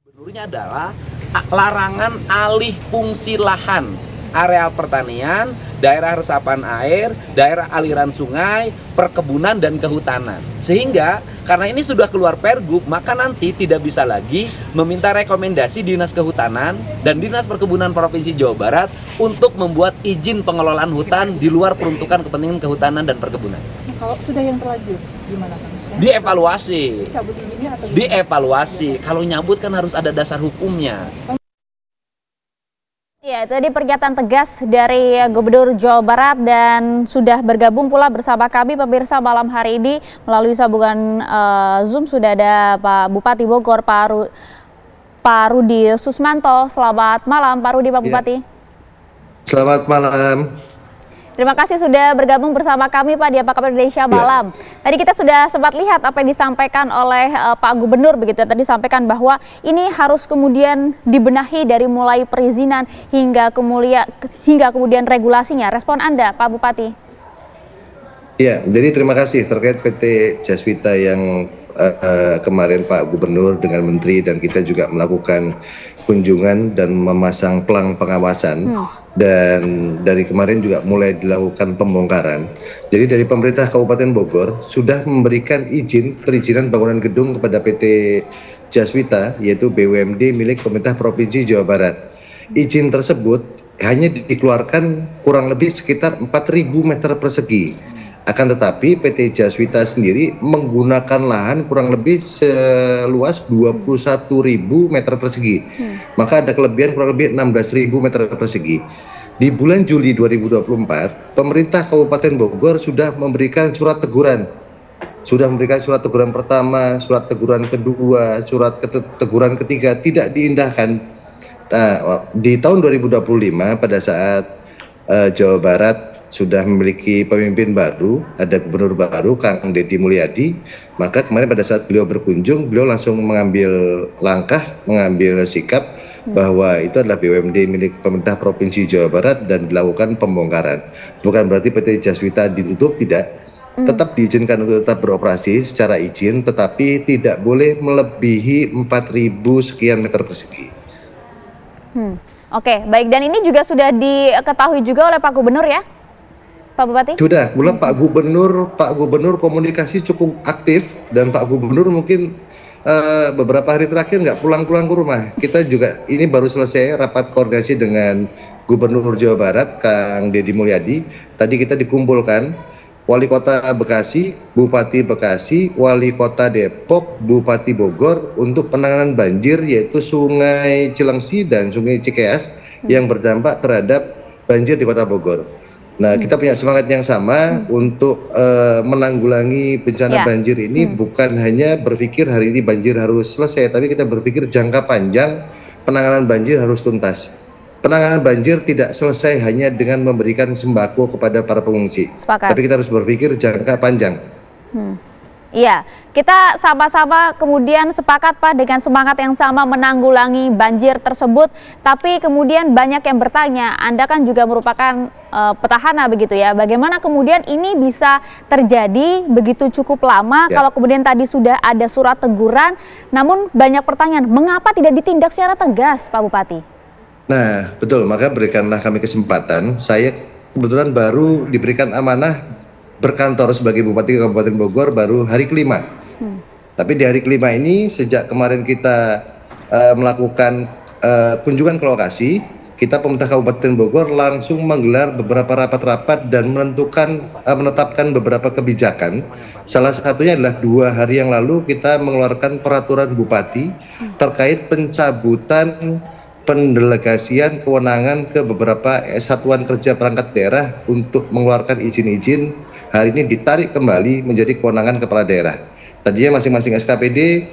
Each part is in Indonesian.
Gubernurnya adalah larangan alih fungsi lahan, areal pertanian, daerah resapan air, daerah aliran sungai, perkebunan dan kehutanan. Sehingga karena ini sudah keluar Pergub, maka nanti tidak bisa lagi meminta rekomendasi Dinas Kehutanan dan Dinas Perkebunan Provinsi Jawa Barat untuk membuat izin pengelolaan hutan di luar peruntukan kepentingan kehutanan dan perkebunan. Kalau sudah yang terlanjur, gimana kan? Dievaluasi. Cabut izinnya atau Dievaluasi. Kalau nyabut kan harus ada dasar hukumnya. Ya, itu tadi pernyataan tegas dari Gubernur Jawa Barat dan sudah bergabung pula bersama kami pemirsa malam hari ini melalui sambungan Zoom sudah ada Pak Bupati Bogor, Pak Rudi Susmanto. Selamat malam Pak Rudi, Pak Bupati. Selamat malam. Terima kasih sudah bergabung bersama kami Pak di Apa Kabar Indonesia Malam. Tadi kita sudah sempat lihat apa yang disampaikan oleh Pak Gubernur begitu. Tadi disampaikan bahwa ini harus kemudian dibenahi dari mulai perizinan hingga kemudian regulasinya. Respon Anda Pak Bupati? Ya, jadi terima kasih terkait PT Jaswita yang kemarin Pak Gubernur dengan Menteri dan kita juga melakukan kunjungan dan memasang pelang pengawasan. Dan dari kemarin juga mulai dilakukan pembongkaran. Jadi dari pemerintah Kabupaten Bogor sudah memberikan perizinan bangunan gedung kepada PT Jaswita, yaitu BUMD milik pemerintah Provinsi Jawa Barat. Izin tersebut hanya dikeluarkan kurang lebih sekitar 4.000 meter persegi. Akan tetapi PT Jaswita sendiri menggunakan lahan kurang lebih seluas 21.000 meter persegi. Maka ada kelebihan kurang lebih 16.000 meter persegi. Di bulan Juli 2024, pemerintah Kabupaten Bogor sudah memberikan surat teguran. Sudah memberikan surat teguran pertama, surat teguran kedua, surat teguran ketiga tidak diindahkan. Nah, di tahun 2025 pada saat Jawa Barat sudah memiliki pemimpin baru, ada gubernur baru Kang Deddy Mulyadi, maka kemarin pada saat beliau berkunjung, beliau langsung mengambil langkah, mengambil sikap bahwa itu adalah BUMD milik pemerintah Provinsi Jawa Barat dan dilakukan pembongkaran. Bukan berarti PT Jaswita ditutup, tidak. Tetap diizinkan untuk tetap beroperasi secara izin, tetapi tidak boleh melebihi 4.000 sekian meter persegi. Oke, baik. Dan ini juga sudah diketahui juga oleh Pak Gubernur ya? Pak Bupati? Sudah, mulai Pak Gubernur komunikasi cukup aktif dan Pak Gubernur mungkin beberapa hari terakhir nggak pulang-pulang ke rumah. Kita juga ini baru selesai rapat koordinasi dengan Gubernur Jawa Barat Kang Deddy Mulyadi. Tadi kita dikumpulkan Wali Kota Bekasi, Bupati Bekasi, Wali Kota Depok, Bupati Bogor untuk penanganan banjir yaitu Sungai Cilengsi dan Sungai Cikeas yang berdampak terhadap banjir di Kota Bogor. Nah, kita punya semangat yang sama untuk menanggulangi bencana banjir ini, bukan hanya berpikir hari ini banjir harus selesai, tapi kita berpikir jangka panjang penanganan banjir harus tuntas. Penanganan banjir tidak selesai hanya dengan memberikan sembako kepada para pengungsi, tapi kita harus berpikir jangka panjang. Iya, kita sama-sama kemudian sepakat Pak dengan semangat yang sama menanggulangi banjir tersebut. Tapi kemudian banyak yang bertanya, Anda kan juga merupakan petahana begitu ya. Bagaimana kemudian ini bisa terjadi begitu cukup lama kalau kemudian tadi sudah ada surat teguran, namun banyak pertanyaan, mengapa tidak ditindak secara tegas Pak Bupati? Nah, betul, maka berikanlah kami kesempatan. Saya kebetulan baru diberikan amanah berkantor sebagai Bupati Kabupaten Bogor baru hari kelima. Tapi di hari kelima ini sejak kemarin kita melakukan kunjungan ke lokasi, kita pemerintah Kabupaten Bogor langsung menggelar beberapa rapat-rapat dan menetapkan beberapa kebijakan. Salah satunya adalah 2 hari yang lalu kita mengeluarkan peraturan Bupati terkait pencabutan pendelegasian kewenangan ke beberapa satuan kerja perangkat daerah untuk mengeluarkan izin-izin. Hari ini ditarik kembali menjadi kewenangan kepala daerah. Tadinya masing-masing SKPD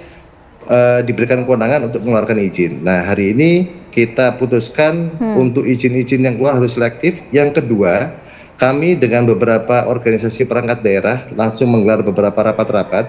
diberikan kewenangan untuk mengeluarkan izin. Nah, hari ini kita putuskan untuk izin-izin yang keluar harus selektif. Yang kedua, kami dengan beberapa organisasi perangkat daerah langsung menggelar beberapa rapat-rapat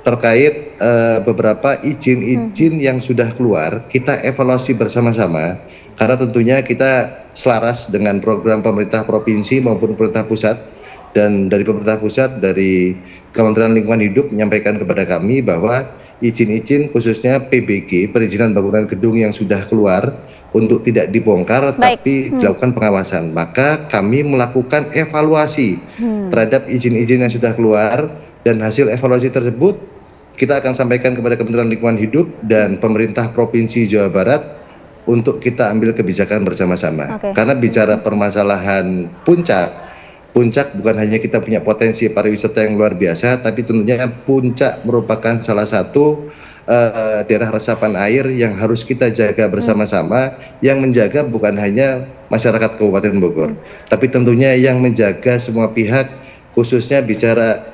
terkait beberapa izin-izin yang sudah keluar. Kita evaluasi bersama-sama karena tentunya kita selaras dengan program pemerintah provinsi maupun pemerintah pusat. Dan dari pemerintah pusat, dari Kementerian Lingkungan Hidup menyampaikan kepada kami bahwa izin-izin khususnya PBG, perizinan bangunan gedung yang sudah keluar untuk tidak dibongkar tapi dilakukan pengawasan. Maka kami melakukan evaluasi terhadap izin-izin yang sudah keluar, dan hasil evaluasi tersebut kita akan sampaikan kepada Kementerian Lingkungan Hidup dan pemerintah Provinsi Jawa Barat untuk kita ambil kebijakan bersama-sama. Karena bicara permasalahan Puncak bukan hanya kita punya potensi pariwisata yang luar biasa, tapi tentunya Puncak merupakan salah satu daerah resapan air yang harus kita jaga bersama-sama. Yang menjaga bukan hanya masyarakat Kabupaten Bogor, tapi tentunya yang menjaga semua pihak, khususnya bicara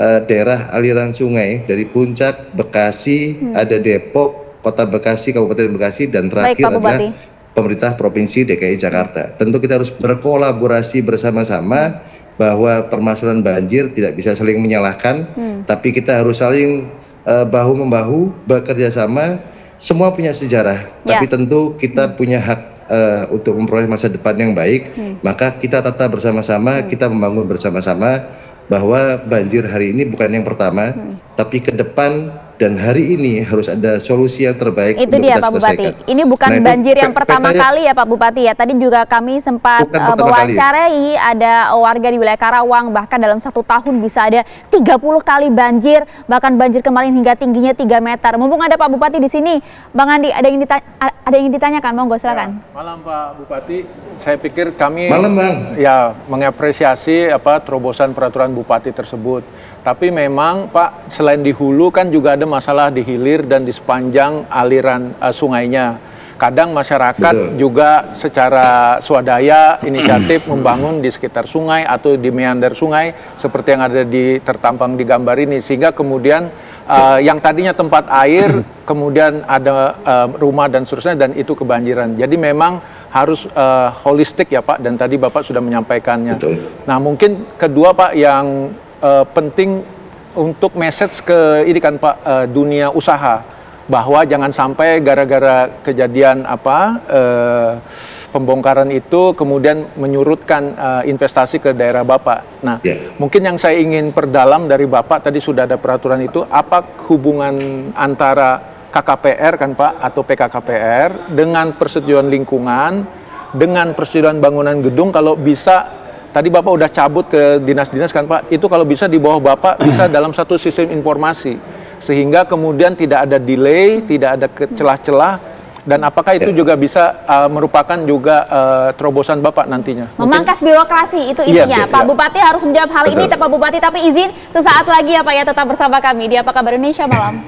daerah aliran sungai dari Puncak, Bekasi, ada Depok, Kota Bekasi, Kabupaten Bekasi, dan terakhir adalah pemerintah Provinsi DKI Jakarta. Tentu kita harus berkolaborasi bersama-sama bahwa permasalahan banjir tidak bisa saling menyalahkan, tapi kita harus saling bahu-membahu, bekerja sama. Semua punya sejarah, tapi tentu kita punya hak untuk memperoleh masa depan yang baik. Maka kita tata bersama-sama, kita membangun bersama-sama bahwa banjir hari ini bukan yang pertama, tapi ke depan dan hari ini harus ada solusi yang terbaik. Itu dia Pak Bupati. Ini bukan banjir yang pertama kali ya Pak Bupati ya. Tadi juga kami sempat mewawancarai ada warga di wilayah Karawang, bahkan dalam 1 tahun bisa ada 30 kali banjir, bahkan banjir kemarin hingga tingginya 3 meter. Mumpung ada Pak Bupati di sini, Bang Andi, ada yang ditanyakan, monggo silakan. Ya, malam Pak Bupati, saya pikir kami Bang. Ya mengapresiasi terobosan peraturan Bupati tersebut. Tapi memang Pak, selain di hulu kan juga ada masalah di hilir dan di sepanjang aliran sungainya. Kadang masyarakat juga secara swadaya inisiatif membangun di sekitar sungai atau di meander sungai seperti yang ada tertampang di gambar ini, sehingga kemudian yang tadinya tempat air kemudian ada rumah dan seterusnya, dan itu kebanjiran. Jadi memang harus holistik ya Pak, dan tadi Bapak sudah menyampaikannya. Nah mungkin kedua Pak yang penting untuk message ke ini kan Pak, dunia usaha, bahwa jangan sampai gara-gara kejadian pembongkaran itu kemudian menyurutkan investasi ke daerah Bapak. Nah, mungkin yang saya ingin perdalam dari Bapak, tadi sudah ada peraturan itu, apa hubungan antara KKPR kan Pak, atau PKKPR dengan persetujuan lingkungan, dengan persetujuan bangunan gedung, kalau bisa. Tadi Bapak udah cabut ke dinas-dinas kan Pak, itu kalau bisa di bawah Bapak bisa dalam satu sistem informasi, sehingga kemudian tidak ada delay, tidak ada celah-celah, dan apakah itu juga bisa merupakan juga terobosan Bapak nantinya? Memangkas birokrasi, itu intinya. Pak Bupati harus menjawab hal ini, Pak Bupati, tapi izin sesaat lagi ya Pak ya, tetap bersama kami di Apa Kabar Indonesia Malam.